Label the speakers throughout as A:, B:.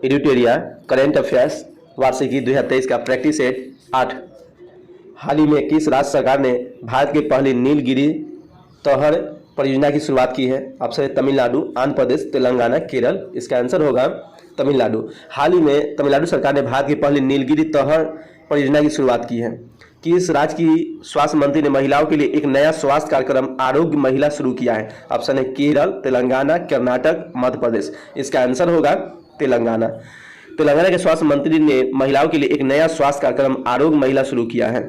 A: एडिटोरिया, current affairs, वार्षिकी 2023 का practice set 8। हाल ही में किस राज्य सरकार ने भारत की पहली नीलगिरी तहर परियोजना की शुरुआत की है? ऑप्शन है तमिलनाडु, आंध्र प्रदेश, तेलंगाना, केरल। इसका आंसर होगा तमिलनाडु। हाल ही में तमिलनाडु सरकार ने भारत की पहली नीलगिरी तहर परियोजना की शुरुआत की है। किस राज्य की स्वास्थ्य मंत्री ने महिलाओं के लिए एक नया स्वास्थ्य कार्यक्रम आरोग्य महिला शुरू किया है? ऑप्शन है केरल, तेलंगाना, कर्नाटक, मध्य प्रदेश। इसका आंसर होगा तेलंगाना। तेलंगाना के स्वास्थ्य मंत्री ने महिलाओं के लिए एक नया स्वास्थ्य कार्यक्रम आरोग्य महिला शुरू किया है।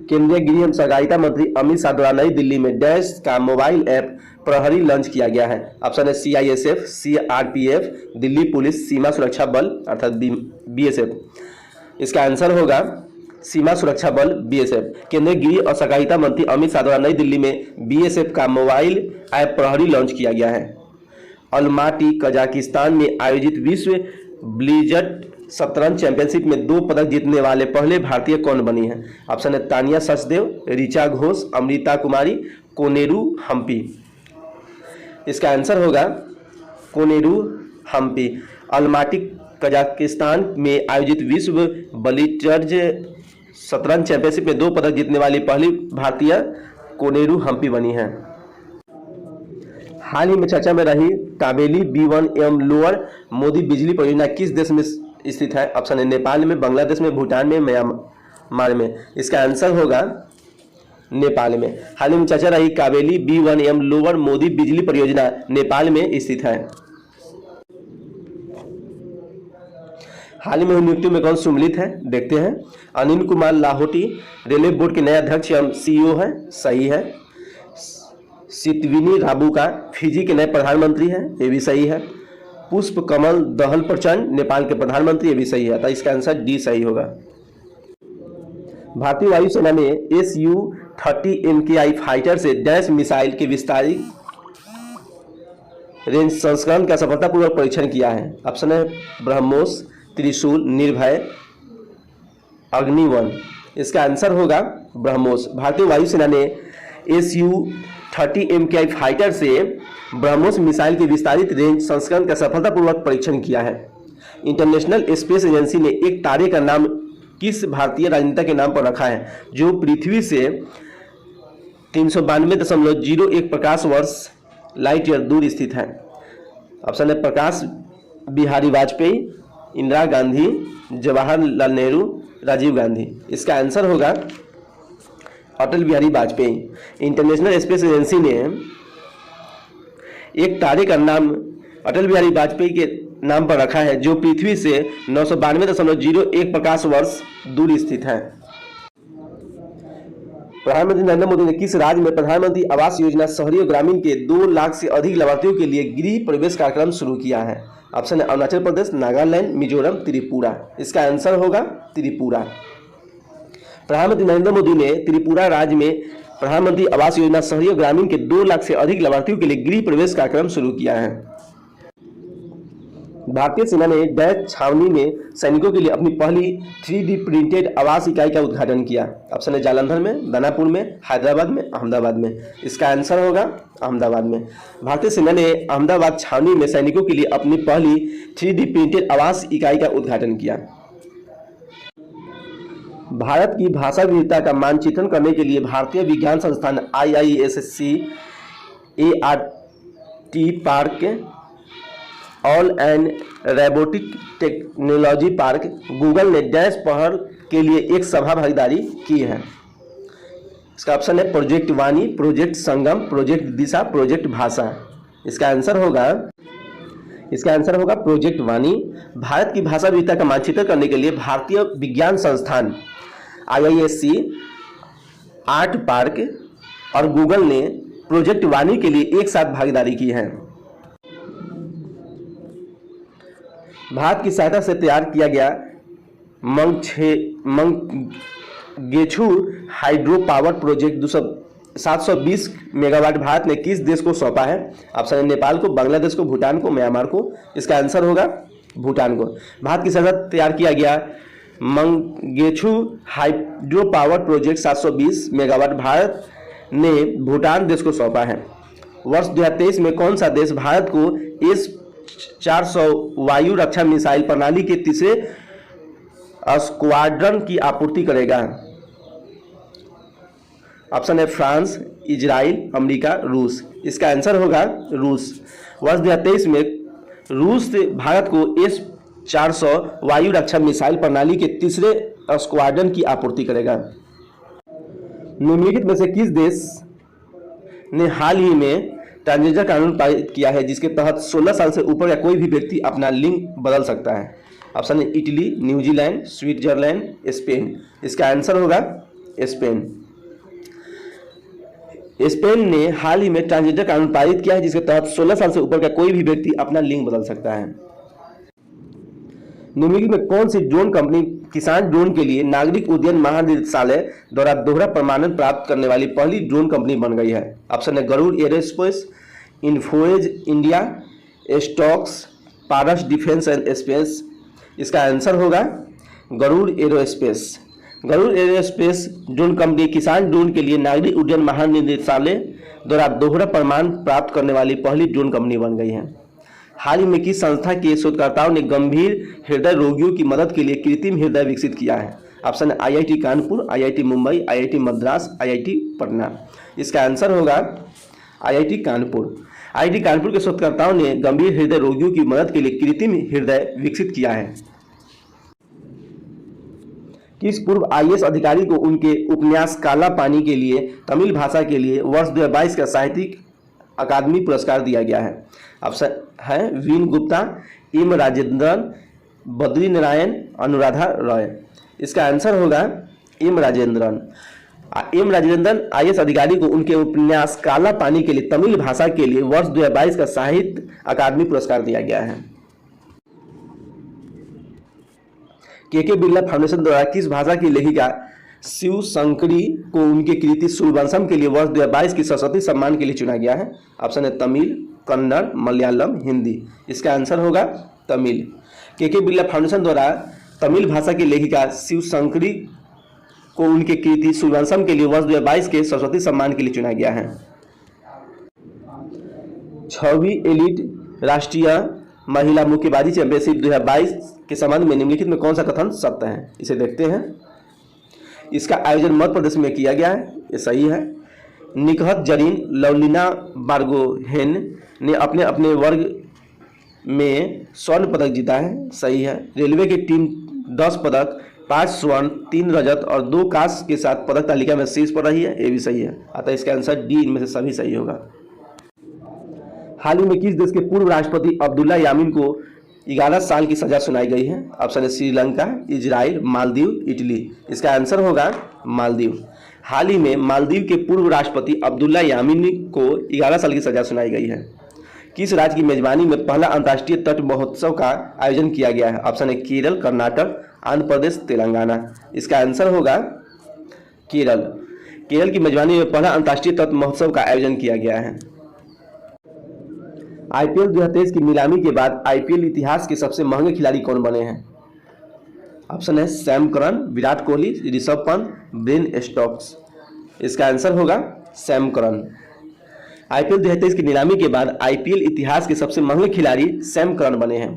A: केंद्रीय गृह एवं सहकारिता मंत्री अमित शाह द्वारा नई दिल्ली में डैश का मोबाइल ऐप प्रहरी लॉन्च किया गया है। ऑप्शन है CISF, CRPF, दिल्ली पुलिस, सीमा सुरक्षा बल अर्थात BSF। इसका आंसर होगा सीमा सुरक्षा बल BSF। केंद्रीय गृह और सहकारिता मंत्री अमित शाह द्वारा नई दिल्ली में BSF का मोबाइल ऐप प्रहरी लॉन्च किया गया है। अलमाटी कजाकिस्तान में आयोजित विश्व ब्लिट्जर्ड शतरंज चैंपियनशिप में 2 पदक जीतने वाले पहले भारतीय कौन बनी है? ऑप्शन है तानिया सचदेव, ऋचा घोष, अमृता कुमारी, कोनेरू हम्पी। इसका आंसर होगा कोनेरू हम्पी। अलमाटी कजाकिस्तान में आयोजित विश्व ब्लिट्जर्ड शतरंज चैंपियनशिप में 2 पदक जीतने वाली पहली भारतीय कोनेरू हम्पी बनी है। हाल ही में चर्चा में रही काबेली B1 एवं लोअर मोदी बिजली परियोजना किस देश में स्थित है? ऑप्शन है नेपाल में, बांग्लादेश में, भूटान में, म्यांमार में। इसका आंसर होगा नेपाल में। हाल ही में चर्चा रही काबेली B1 एवं लोअर मोदी बिजली परियोजना नेपाल में स्थित है। हाल ही में हुई नियुक्तियों में कौन सम्मिलित है? देखते हैं। अनिल कुमार लाहोटी रेलवे बोर्ड के नए अध्यक्ष एवं CEO है, सही है। सितविनी राबुका फिजी के नए प्रधानमंत्री हैं, ये भी सही है। पुष्प कमल दहल प्रचंड नेपाल के प्रधानमंत्री, ये भी सही है। तो इसका आंसर D सही होगा। भारतीय वायुसेना ने Su-30 MKI फाइटर से डैश मिसाइल के विस्तारित रेंज संस्करण का सफलतापूर्वक परीक्षण किया है। ऑप्शन है ब्रह्मोस, त्रिशूल, निर्भय, अग्नि-1। इसका आंसर होगा ब्रह्मोस। भारतीय वायुसेना ने Su-30 MKI फाइटर से ब्रह्मोस मिसाइल के विस्तारित रेंज संस्करण का सफलतापूर्वक परीक्षण किया है। इंटरनेशनल स्पेस एजेंसी ने एक तारे का नाम किस भारतीय राजनेता के नाम पर रखा है जो पृथ्वी से 392.01 प्रकाश वर्ष लाइट ईयर दूर स्थित है? ऑप्शन है प्रकाश बिहारी वाजपेयी, इंदिरा गांधी, जवाहरलाल नेहरू, राजीव गांधी। इसका आंसर होगा Atal Bihari Vajpayee. International space agency ने एक तारे का नाम अटल बिहारी वाजपेयी के नाम पर रखा है जो पृथ्वी से 992.01 प्रकाश वर्ष दूर स्थित है। प्रधानमंत्री नरेंद्र मोदी ने किस राज्य में प्रधानमंत्री आवास योजना शहरी और ग्रामीण के 2 लाख से अधिक लाभार्थियों के लिए गृह प्रवेश कार्यक्रम शुरू किया है? ऑप्शन है अरुणाचल प्रदेश, नागालैंड, मिजोरम, त्रिपुरा। इसका आंसर होगा त्रिपुरा। प्रधानमंत्री नरेंद्र मोदी ने त्रिपुरा राज्य में प्रधानमंत्री आवास योजना शहरी और ग्रामीण के 2 लाख से अधिक लाभार्थियों के लिए गृह प्रवेश कार्यक्रम शुरू किया है। भारतीय सेना ने डैश छावनी में सैनिकों के लिए अपनी पहली 3D प्रिंटेड आवास इकाई का उद्घाटन किया। ऑप्शन है जालंधर में, दानापुर में, हैदराबाद में, अहमदाबाद में। इसका आंसर होगा अहमदाबाद में। भारतीय सेना ने अहमदाबाद छावनी में सैनिकों के लिए अपनी पहली 3D प्रिंटेड आवास इकाई का उद्घाटन किया। भारत की भाषा विविधता का मानचित्रण करने के लिए भारतीय विज्ञान संस्थान IISc ART park, all and robotic technology park, Google ने डैश पहल के लिए एक सभा भागीदारी की है। इसका ऑप्शन है प्रोजेक्ट वाणी, प्रोजेक्ट संगम, प्रोजेक्ट दिशा, प्रोजेक्ट भाषा। इसका आंसर होगा प्रोजेक्ट वाणी। भारत की भाषा विविधता का मानचित्रण करने के लिए भारतीय विज्ञान संस्थान IISc आर्ट पार्क और गूगल ने प्रोजेक्ट वाणी के लिए एक साथ भागीदारी की है। भारत की सहायता से तैयार किया गया Mangdechhu hydro power project 720 megawatt Bharat ने किस देश को सौंपा है? ऑप्शन है नेपाल को, बांग्लादेश को, भूटान को, म्यांमार को। इसका आंसर होगा भूटान को। भारत की सहायता तैयार किया गया Mangdechhu hydro power project 720 megawatt Bharat ने भूटान देश को सौंपा है। वर्ष 2023 में कौन सा देश भारत को 400 वायु रक्षा मिसाइल प्रणाली के तीसरे स्क्वाड्रन की आपूर्ति करेगा? ऑप्शन है फ्रांस, इजराइल, अमेरिका, रूस। इसका आंसर होगा रूस। वर्ष 2023 में रूस भारत को S-400 वायु रक्षा मिसाइल प्रणाली के तीसरे स्क्वाड्रन की आपूर्ति करेगा। निम्नलिखित में से किस देश ने हाल ही में ट्रांसजेंडर कानून पारित किया है जिसके तहत 16 साल से ऊपर का कोई भी व्यक्ति अपना लिंग बदल सकता है? ऑप्शन है इटली, न्यूजीलैंड, स्विट्जरलैंड, स्पेन। इसका आंसर होगा स्पेन। स्पेन ने हाल ही में ट्रांसजेंडर कानून पारित किया है जिसके तहत 16 साल से ऊपर का कोई भी व्यक्ति अपना लिंग बदल सकता है। निम्नलिखित में कौन सी ड्रोन कंपनी किसान ड्रोन के लिए नागरिक उड्डयन महानिदेशालय द्वारा दोहरा प्रमाणन प्राप्त करने वाली पहली ड्रोन कंपनी बन गई है? ऑप्शन है Garuda aerospace, Info Edge India, stocks, Paras defence and space. इसका आंसर होगा Garuda aerospace. Garuda aerospace drone company किसान ड्रोन के लिए नागरिक उड्डयन महानिदेशालय द्वारा दोहरा प्रमाण प्राप्त करने वाली पहली ड्रोन कंपनी बन गई है। हाल ही में किस संस्था के शोधकर्ताओं ने गंभीर हृदय रोगियों की मदद के लिए कृत्रिम हृदय विकसित किया है? ऑप्शन है IIT Kanpur, IIT Mumbai, IIT Madras, IIT Patna. इसका आंसर होगा IIT कानपुर। IIT कानपुर के शोधकर्ताओं ने गंभीर हृदय रोगियों की मदद के लिए कृत्रिम हृदय विकसित किया है। किस पूर्व IAS अधिकारी को उनके उपन्यास काला पानी के लिए तमिल भाषा के लिए वर्ष 2022 का साहित्यिक अकादमी पुरस्कार दिया गया है? ऑप्शन है वीन गुप्ता, एम राजेंद्रन, बद्री नारायण, अनुराधा रॉय। इसका आंसर होगा M Rajendran. M Rajendran IAS अधिकारी को उनके उपन्यास काला पानी के लिए तमिल भाषा के लिए वर्ष 2022 का साहित्य अकादमी पुरस्कार दिया गया है। के बिरला फाउंडेशन द्वारा किस भाषा की लेखिका शिव शंकरी को उनकी कृति सूर्यवंशम के लिए वर्ष 2022 की सरस्वती सम्मान के लिए चुना गया है? ऑप्शन है तमिल, कन्नड़, मलयालम, हिंदी। इसका आंसर होगा तमिल। के बिरला फाउंडेशन द्वारा तमिल भाषा की लेखिका शिव शंकरी को उनकी कृति सूर्यवंशम के लिए वर्ष 2022 के सरस्वती सम्मान के लिए चुना गया है। 6वीं एलीट राष्ट्रीय महिला मुक्केबाजी चैंपियनशिप 2022 के संबंध में निम्नलिखित में कौन सा कथन सत्य है? इसे देखते हैं। इसका आयोजन मध्य प्रदेश में किया गया है, ये सही है। निकहत जरीन लवलीना बारगोहेन ने अपने अपने वर्ग में स्वर्ण पदक जीता है, सही है। रेलवे की टीम 10 पदक, 5 स्वर्ण, 3 रजत और 2 कांस्य के साथ पदक तालिका में शीर्ष पर रही है, ये भी सही है। अतः इसका आंसर डी इनमें से सभी सही होगा। हाल ही में किस देश के पूर्व राष्ट्रपति अब्दुल्ला यामीन को 11 साल की सजा सुनाई गई है? ऑप्शन है श्रीलंका, इजराइल, मालदीव, इटली। इसका आंसर होगा मालदीव। हाल ही में मालदीव के पूर्व राष्ट्रपति अब्दुल्ला यामीन को 11 साल की सजा सुनाई गई है। किस राज्य की मेजबानी में पहला अंतर्राष्ट्रीय तट महोत्सव का आयोजन किया गया है? ऑप्शन है केरल, कर्नाटक, आंध्र प्रदेश, तेलंगाना। इसका आंसर होगा केरल। केरल की मेजबानी में पहला अंतर्राष्ट्रीय तट महोत्सव का आयोजन किया गया है। IPL 2023 की नीलामी के बाद IPL इतिहास के सबसे महंगे खिलाड़ी कौन बने हैं? ऑप्शन है Sam Curran, Virat Kohli, Rishabh Pant, brain Stokes. इसका आंसर होगा सैम करन। IPL 2023 की नीलामी के बाद IPL इतिहास के सबसे महंगे खिलाड़ी सैम करन बने हैं।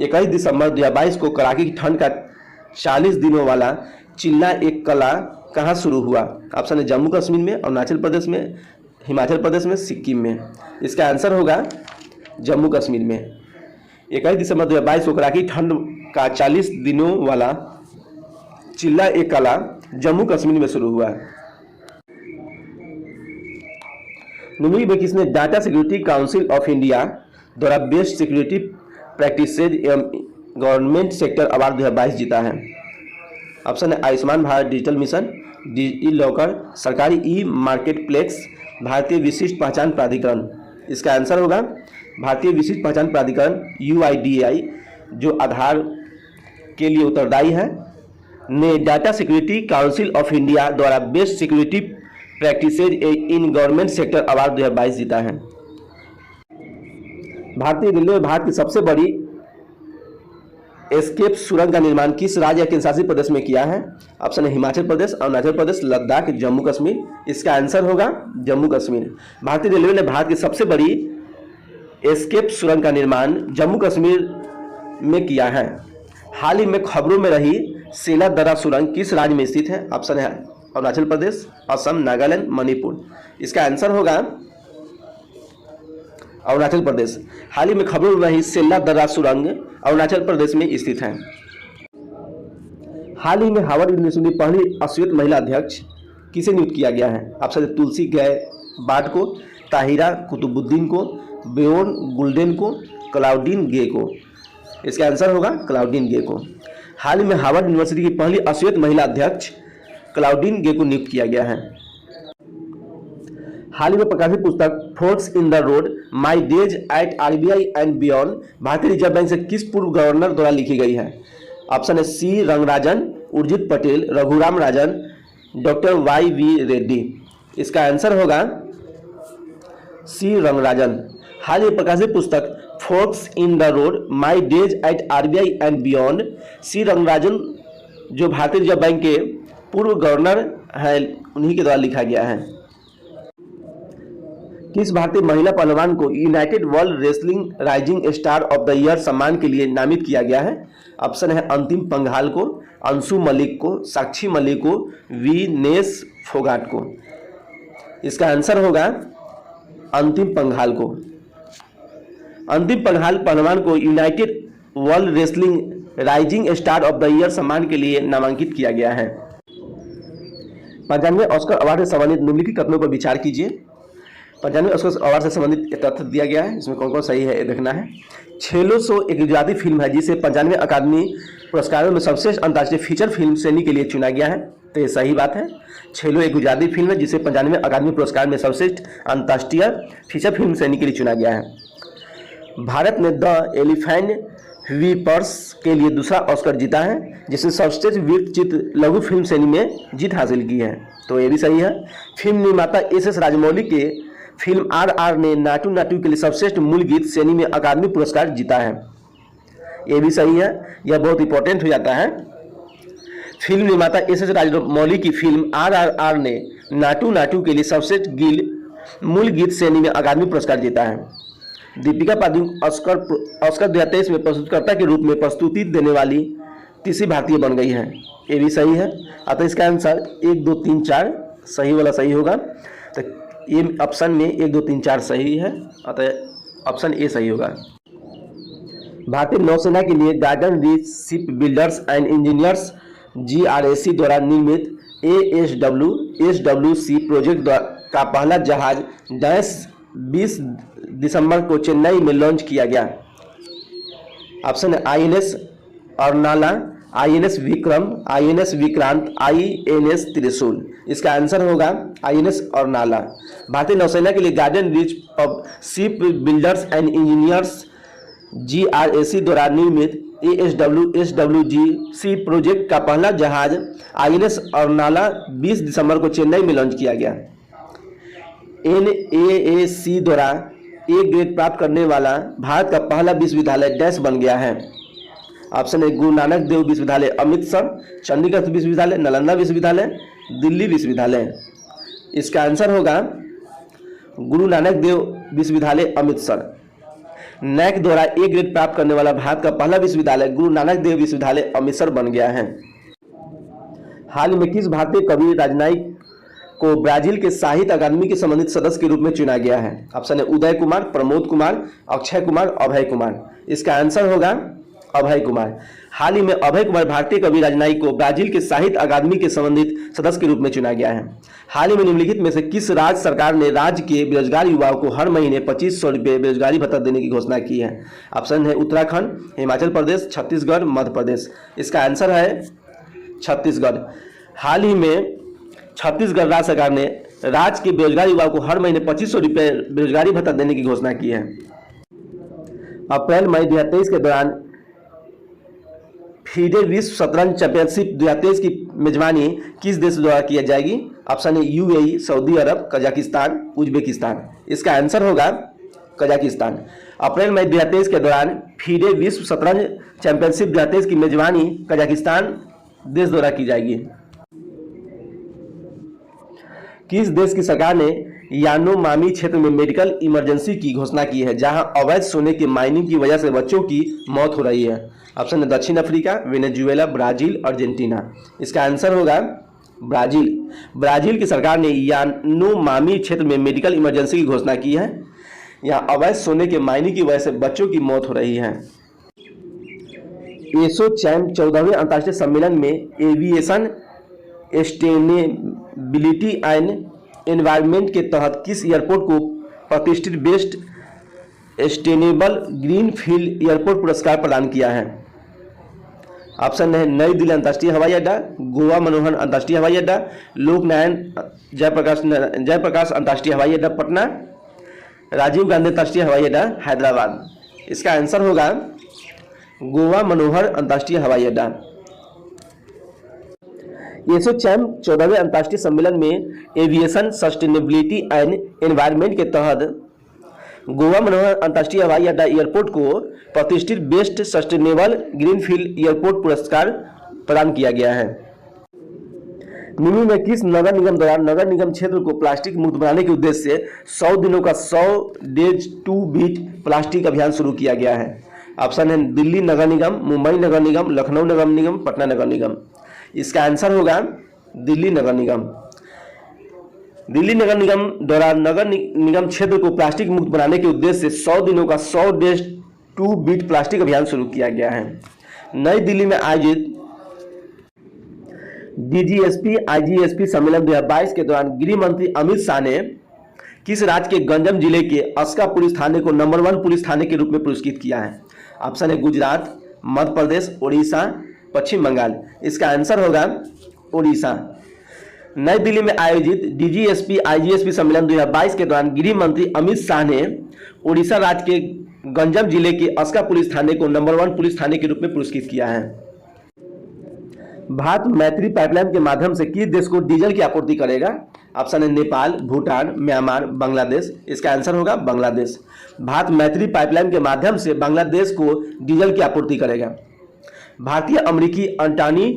A: 21 दिसंबर 2022 को कड़ाके की ठंड का 40 दिनों वाला चिल्ला एक कला कहाँ शुरू हुआ? ऑप्शन है जम्मू कश्मीर में, अरुणाचल प्रदेश में, हिमाचल प्रदेश में, सिक्किम में। इसका आंसर होगा जम्मू कश्मीर में। 21 दिसंबर 2022 को कड़ाके की ठंड का 40 दिनों वाला चिल्ला एक कला जम्मू कश्मीर में शुरू हुआ। निम्नलिखित में किसने data security council of India द्वारा बेस्ट सिक्योरिटी प्रैक्टिसेज एवं गवर्नमेंट सेक्टर अवार्ड 2022 जीता है? ऑप्शन है Ayushman Bharat digital mission, digi locker, सरकारी ई मार्केट प्लेक्स, भारतीय विशिष्ट पहचान प्राधिकरण। इसका आंसर होगा भारतीय विशिष्ट पहचान प्राधिकरण UIDAI, जो आधार के लिए उत्तरदायी है, ने data security council of India द्वारा best security practices in government sector award 2022 जीता है। भारतीय रेलवे भारत की सबसे बड़ी एस्केप सुरंग का निर्माण किस राज्य या केंद्रशासित प्रदेश में किया है? ऑप्शन है हिमाचल प्रदेश, अरुणाचल प्रदेश, लद्दाख, जम्मू कश्मीर। इसका आंसर होगा जम्मू कश्मीर। भारतीय रेलवे ने भारत की सबसे बड़ी एस्केप सुरंग का निर्माण जम्मू कश्मीर में किया है? हाल ही में खबरों में रही सेला दर्रा सुरंग किस राज्य में स्थित है? ऑप्शन है अरुणाचल प्रदेश, असम, नागालैंड, मणिपुर। इसका आंसर होगा अरुणाचल प्रदेश। हाल ही में खबरों में रही सेला दर्रा सुरंग अरुणाचल प्रदेश में स्थित है। हाल ही में हार्वर्ड यूनिवर्सिटी में पहली अश्वेत महिला अध्यक्ष किसे नियुक्त किया गया है? ऑप्शन है तुलसी गैबार्ड को, ताहिरा कुतुबुद्दीन को, बेयोन गुल्डेन को, क्लाउडीन गे को। इसका आंसर होगा क्लाउडीन गे को। हाल ही में हार्वर्ड यूनिवर्सिटी की पहली अश्वेत महिला अध्यक्ष क्लाउडीन गे को नियुक्त किया गया है। हाल ही में प्रकाशित पुस्तक forks in the road my days at RBI and beyond भारतीय रिजर्व बैंक से किस पूर्व गवर्नर द्वारा लिखी गई है? ऑप्शन है सी Rangarajan, Urjit Patel, Raghuram Rajan, doctor why we Reddy. इसका आंसर होगा सी रंगराजन। हाल ही में प्रकाशित पुस्तक forks in the road my days at RBI and beyond C Rangarajan जो भारतीय रिजर्व बैंक के पूर्व गवर्नर है उन्हीं के द्वारा लिखा गया है। किस भारतीय महिला पहलवान को United world wrestling rising star of the year सम्मान के लिए नामित किया गया है? ऑप्शन है अंतिम पंघाल को, अंशु मलिक को, साक्षी मलिक को, वीनेस फोगाट को। इसका आंसर होगा अंतिम पंघाल को। अंतिम पंघाल पहलवान को United world wrestling rising star of the year सम्मान के लिए नामांकित किया गया है। 95वें ऑस्कर अवार्ड से संबंधित निम्नलिखित कथनों पर विचार कीजिए। 95वें ऑस्कर अवार्ड से संबंधित तथ्य दिया गया है, इसमें कौन कौन सही है ये देखना है। छेलो सो एक गुजराती फिल्म है जिसे 95वें अकादमी पुरस्कारों में सर्वश्रेष्ठ अंतर्राष्ट्रीय फीचर फिल्म श्रेणी के लिए चुना गया है, तो ये सही बात है। छेलो एक गुजराती फिल्म है जिसे 95वें अकादमी पुरस्कार में सर्वश्रेष्ठ अंतर्राष्ट्रीय फीचर फिल्म श्रेणी के लिए चुना गया है। भारत ने द एलिफेंट वीपर्स के लिए दूसरा ऑस्कर जीता है जिसने सर्वश्रेष्ठ वृत्तचित्र लघु फिल्म श्रेणी में जीत हासिल की है, तो ये भी सही है। फिल्म निर्माता एस राजमौली के फिल्म RR ने नाटू नाटू के लिए सर्वश्रेष्ठ मूल गीत श्रेणी में अकादमी पुरस्कार जीता है, ये भी सही है। यह बहुत इंपॉर्टेंट हो जाता है। फिल्म निर्माता एस राजमौली की फिल्म RRR ने नाटू नाटू के लिए सर्वश्रेष्ठ मूल गीत श्रेणी में अकादमी पुरस्कार जीता है। दीपिका पादुकोण ऑस्कर 2023 में प्रस्तुतकर्ता के रूप में प्रस्तुति देने वाली तीसरी भारतीय बन गई है, ये भी सही है। अतः इसका आंसर 1 2 3 4 सही वाला सही होगा, तो ये ऑप्शन में 1 2 3 4 सही है, अतः ऑप्शन ए सही होगा। भारतीय नौसेना के लिए garden reach ship builders and engineers GRAC द्वारा निर्मित ASWC प्रोजेक्ट का पहला जहाज 20 दिसंबर को चेन्नई में लॉन्च किया गया। ऑप्शन है INS Arnala, INS Vikram, INS Vikrant, INS त्रिशूल। इसका आंसर होगा INS अर्नाला। भारतीय नौसेना के लिए garden reach of ship builders and engineers GRAC द्वारा निर्मित ASWC प्रोजेक्ट का पहला जहाज INS अर्नाला 20 दिसंबर को चेन्नई में लॉन्च किया गया। NAAC द्वारा A ग्रेड प्राप्त करने वाला भारत का पहला विश्वविद्यालय डैश बन गया है। ऑप्शन है गुरु नानक देव विश्वविद्यालय अमृतसर, चंडीगढ़ विश्वविद्यालय, नालंदा विश्वविद्यालय, दिल्ली विश्वविद्यालय। इसका आंसर होगा गुरु नानक देव विश्वविद्यालय अमृतसर। NAAC द्वारा A ग्रेड प्राप्त करने वाला भारत का पहला विश्वविद्यालय गुरु नानक देव विश्वविद्यालय अमृतसर बन गया है। हाल ही में किस भारतीय कवि राजनायक को ब्राजील के साहित्य अकादमी के संबंधित सदस्य के रूप में चुना गया है? ऑप्शन है उदय कुमार, प्रमोद कुमार, अक्षय कुमार, अभय कुमार। इसका आंसर होगा अभय कुमार। हाल ही में अभय कुमार भारतीय कवि राजनायक को ब्राजील के साहित्य अकादमी के संबंधित सदस्य के रूप में चुना गया है। हाल ही में निम्नलिखित में से किस राज्य सरकार ने राज्य के बेरोजगार युवाओं को हर महीने 2500 रुपये बेरोजगारी भत्ता देने की घोषणा की है? ऑप्शन है उत्तराखंड, हिमाचल प्रदेश, छत्तीसगढ़, मध्य प्रदेश। इसका आंसर है छत्तीसगढ़। हाल ही में छत्तीसगढ़ राज्य सरकार ने राज्य के बेरोजगार युवाओं को हर महीने 2500 रुपये बेरोजगारी भत्ता देने की घोषणा की है। अप्रैल मई 2023 के दौरान फीडे विश्व शतरंज चैंपियनशिप 2023 की मेजबानी किस देश द्वारा की जाएगी? ऑप्शन है UAE, सऊदी अरब, कजाकिस्तान, उज्बेकिस्तान। इसका आंसर होगा कजाकिस्तान। अप्रैल मई 2023 के दौरान फीडे विश्व शतरंज चैंपियनशिप 2023 की मेजबानी कजाकिस्तान देश द्वारा की जाएगी। किस देश की सरकार ने यानोमामी क्षेत्र में मेडिकल इमरजेंसी की घोषणा की है, जहां अवैध सोने के माइनिंग की वजह से बच्चों की मौत हो रही है। ऑप्शन है दक्षिण अफ्रीका, वेनेजुएला, ब्राजील, अर्जेंटीना। इसका आंसर होगा ब्राजील। ब्राजील की सरकार ने यानोमामी क्षेत्र में मेडिकल इमरजेंसी की घोषणा की है। यहाँ अवैध सोने के माइनिंग की वजह से बच्चों की मौत हो रही है। एसोचैम 14वें अंतर्राष्ट्रीय सम्मेलन में एविएशन सस्टेनेबिलिटी एंड एनवायरनमेंट के तहत किस एयरपोर्ट को प्रतिष्ठित best sustainable green field airport पुरस्कार प्रदान किया है? ऑप्शन है नई दिल्ली अंतर्राष्ट्रीय हवाई अड्डा, गोवा मनोहर अंतर्राष्ट्रीय हवाई अड्डा, लोकनायन जयप्रकाश अंतर्राष्ट्रीय हवाई अड्डा पटना, राजीव गांधी अंतर्राष्ट्रीय हवाई अड्डा हैदराबाद। इसका आंसर होगा गोवा मनोहर अंतर्राष्ट्रीय हवाई अड्डा। एसोचैम 14वें अंतर्राष्ट्रीय सम्मेलन में एविएशन सस्टेनेबिलिटी एंड एनवायरनमेंट के तहत गोवा मनोहर अंतर्राष्ट्रीय हवाई अड्डा एयरपोर्ट को प्रतिष्ठित बेस्ट सस्टेनेबल ग्रीनफील्ड एयरपोर्ट पुरस्कार प्रदान किया गया है। निम्न में किस नगर निगम द्वारा नगर निगम क्षेत्र को प्लास्टिक मुक्त बनाने के उद्देश्य से 100 दिनों का 100 डेज टू बीट प्लास्टिक अभियान शुरू किया गया है? ऑप्शन है दिल्ली नगर निगम, मुंबई नगर निगम, लखनऊ नगर निगम, पटना नगर निगम। इसका आंसर होगा दिल्ली नगर निगम। दिल्ली नगर निगम द्वारा नगर निगम क्षेत्र को प्लास्टिक मुक्त बनाने के उद्देश्य से 100 दिनों का 100 डेज टू बीट प्लास्टिक अभियान शुरू किया गया है। नई दिल्ली में आयोजित डीजीएसपी आईजीएसपी सम्मेलन 2022 के दौरान गृह मंत्री अमित शाह ने किस राज्य के गंजम जिले के अस्का पुलिस थाने को नंबर 1 पुलिस थाने के रूप में पुरस्कृत किया है? ऑप्शन है गुजरात, मध्य प्रदेश, उड़ीसा, पश्चिम बंगाल। इसका आंसर होगा उड़ीसा। नई दिल्ली में आयोजित डीजीएसपी आईजीएसपी सम्मेलन 2022 के दौरान गृह मंत्री अमित शाह ने उड़ीसा राज्य के गंजम जिले के अस्का पुलिस थाने को नंबर 1 पुलिस थाने के रूप में पुरस्कृत किया है। भारत मैत्री पाइपलाइन के माध्यम से किस देश को डीजल की आपूर्ति करेगा? ऑप्शन है नेपाल, भूटान, म्यांमार, बांग्लादेश। इसका आंसर होगा बांग्लादेश। भारत मैत्री पाइपलाइन के माध्यम से बांग्लादेश को डीजल की आपूर्ति करेगा। भारतीय अमेरिकी अटॉर्नी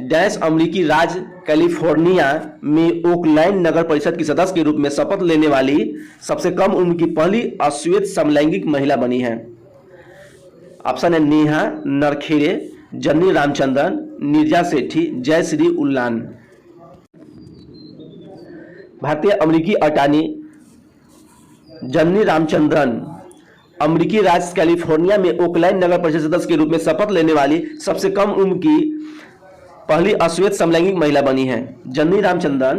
A: डैश अमेरिकी राज्य कैलिफोर्निया में ओकलैंड नगर परिषद की सदस्य के रूप में शपथ लेने वाली सबसे कम उम्र की पहली अश्वेत समलैंगिक महिला बनी है। ऑप्शन है नेहा नरखेड़े, जन्नी रामचंद्रन, नीरजा सेठी, जयश्री उल्लान। भारतीय अमेरिकी अटॉर्नी जन्नी रामचंद्रन अमेरिकी राज्य कैलिफोर्निया में ओकलैंड नगर परिषद सदस्य के रूप में शपथ लेने वाली सबसे कम उम्र की पहली अश्वेत समलैंगिक महिला बनी है। जन्नी रामचंद्रन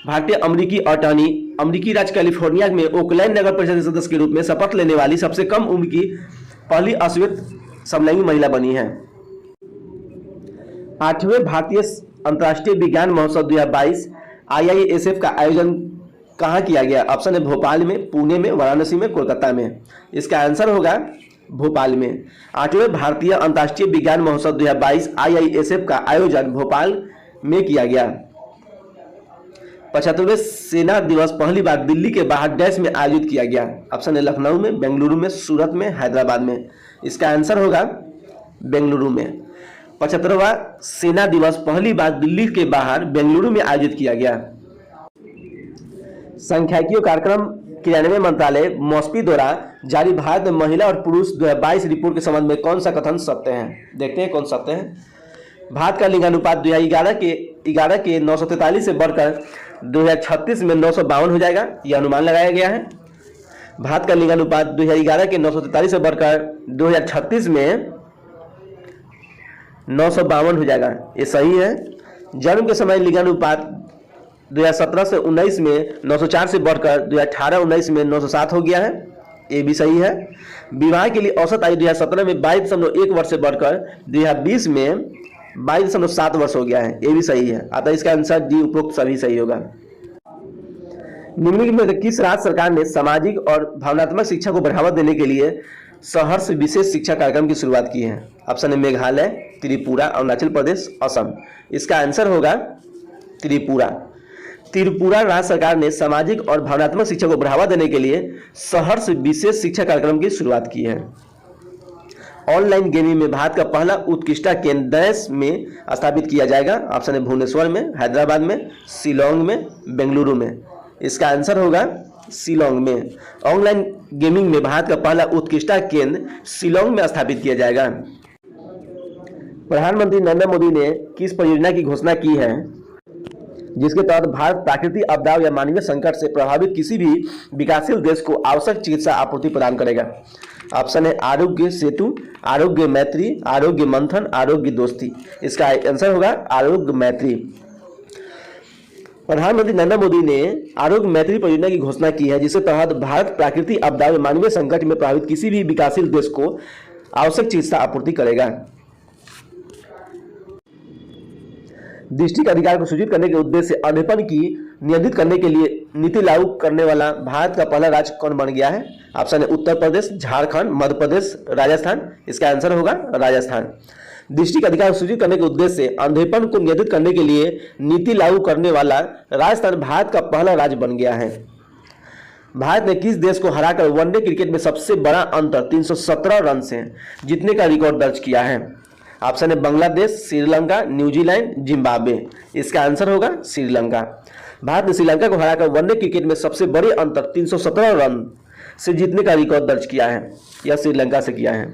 A: भारतीय अमेरिकी अटॉर्नी अमेरिकी राज्य कैलिफोर्निया में ओकलैंड नगर परिषद सदस्य के रूप में शपथ लेने वाली सबसे कम उम्र की पहली अश्वेत समलैंगिक महिला बनी है। 8वें भारतीय अंतर्राष्ट्रीय विज्ञान महोत्सव 2022 IISF का आयोजन कहाँ किया गया? ऑप्शन है भोपाल में, पुणे में, वाराणसी में, कोलकाता में। इसका आंसर होगा भोपाल में। 8वें भारतीय अंतर्राष्ट्रीय विज्ञान महोत्सव 2022 IISF का आयोजन भोपाल में किया गया। 75वें सेना दिवस पहली बार दिल्ली के बाहर डैश में आयोजित किया गया। ऑप्शन है लखनऊ में, बेंगलुरु में, सूरत में, हैदराबाद में। इसका आंसर होगा बेंगलुरु में। 75वां सेना दिवस पहली बार दिल्ली के बाहर बेंगलुरु में आयोजित किया गया। सांख्यिकीय कार्यक्रम क्रियान्वयन मंत्रालय मॉस्पी द्वारा जारी भारत में महिला और पुरुष 2022 रिपोर्ट के संबंध में कौन सा कथन सत्य है? देखते हैं कौन सत्य है। भारत का लिंगानुपात 2011 के 943 से बढ़कर 2036 में 952 हो जाएगा, यह अनुमान लगाया गया है। भारत का लिंगानुपात 2011 के 943 से बढ़कर 2036 में 952 हो जाएगा, ये सही है। जन्म के समय लिंगानुपात 2017 से 19 में 904 से बढ़कर 2018-19 में 907 हो गया है, ये भी सही है। विवाह के लिए औसत आयु 2017 में 22.1 वर्ष से बढ़कर 2020 में 22.7 वर्ष हो गया है, ये भी सही है। अतः इसका आंसर डी उपरोक्त सभी सही होगा। निम्नलिखित में किस राज्य सरकार ने सामाजिक और भावनात्मक शिक्षा को बढ़ावा देने के लिए सहर्ष विशेष शिक्षा कार्यक्रम की शुरुआत की है? ऑप्शन है मेघालय, त्रिपुरा, अरुणाचल प्रदेश, असम। इसका आंसर होगा त्रिपुरा। त्रिपुरा राज्य सरकार ने सामाजिक और भावनात्मक शिक्षा को बढ़ावा देने के लिए सहर्ष विशेष शिक्षा कार्यक्रम की शुरुआत की है। ऑनलाइन गेमिंग में भारत का पहला उत्कृष्टता केंद्र देश में स्थापित किया जाएगा। ऑप्शन है भुवनेश्वर में, हैदराबाद में, शिलोंग में, बेंगलुरु में। इसका आंसर होगा शिलोंग में। ऑनलाइन गेमिंग में भारत का पहला उत्कृष्टता केंद्र शिलोंग में स्थापित किया जाएगा। प्रधानमंत्री नरेंद्र मोदी ने किस परियोजना की घोषणा की है जिसके तहत भारत प्राकृतिक आपदाओं या मानवीय संकट से प्रभावित किसी भी विकासशील देश को आवश्यक चिकित्सा आपूर्ति प्रदान करेगा? ऑप्शन है आरोग्य सेतु, आरोग्य मैत्री, आरोग्य मंथन, आरोग्य दोस्ती। इसका आंसर होगा आरोग्य मैत्री। प्रधानमंत्री नरेंद्र मोदी ने आरोग्य मैत्री परियोजना की घोषणा की है जिसके तहत भारत प्राकृतिक आपदाओं या मानवीय संकट में प्रभावित किसी भी विकासशील देश को आवश्यक चिकित्सा आपूर्ति करेगा। दृष्टि के अधिकार को सूचित करने के उद्देश्य से अंधेपन की नियंत्रित करने के लिए नीति लागू करने वाला भारत का पहला राज्य कौन बन गया है? ऑप्शन है उत्तर प्रदेश, झारखंड, मध्य प्रदेश, राजस्थान। इसका आंसर होगा राजस्थान। दृष्टि के अधिकार को सूचित करने के उद्देश्य से अंधेपन को नियंत्रित करने के लिए नीति लागू करने वाला राजस्थान भारत का पहला राज्य बन गया है। भारत ने किस देश को हराकर वनडे क्रिकेट में सबसे बड़ा अंतर 317 रन से जीतने का रिकॉर्ड दर्ज किया है? ऑप्शन है बांग्लादेश, श्रीलंका, न्यूजीलैंड, जिम्बाब्वे। इसका आंसर होगा श्रीलंका। भारत ने श्रीलंका को हराकर वनडे क्रिकेट में सबसे बड़े अंतर 317 रन से जीतने का रिकॉर्ड दर्ज किया है। यह श्रीलंका से किया है।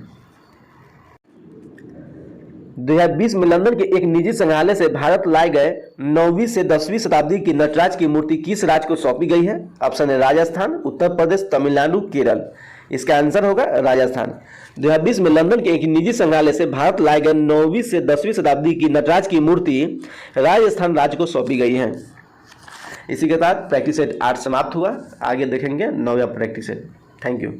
A: 2020 में लंदन के एक निजी संग्रहालय से भारत लाए गए 9वीं से 10वीं शताब्दी की नटराज की मूर्ति किस राज्य को सौंपी गई है? ऑप्शन है राजस्थान, उत्तर प्रदेश, तमिलनाडु, केरल। इसका आंसर होगा राजस्थान। 2020 में लंदन के एक निजी संग्रहालय से भारत लाए गए 9वीं से 10वीं शताब्दी की नटराज की मूर्ति राजस्थान राज्य को सौंपी गई है। इसी के साथ प्रैक्टिस सेट 8 समाप्त हुआ। आगे देखेंगे 9वां प्रैक्टिस सेट। Thank you.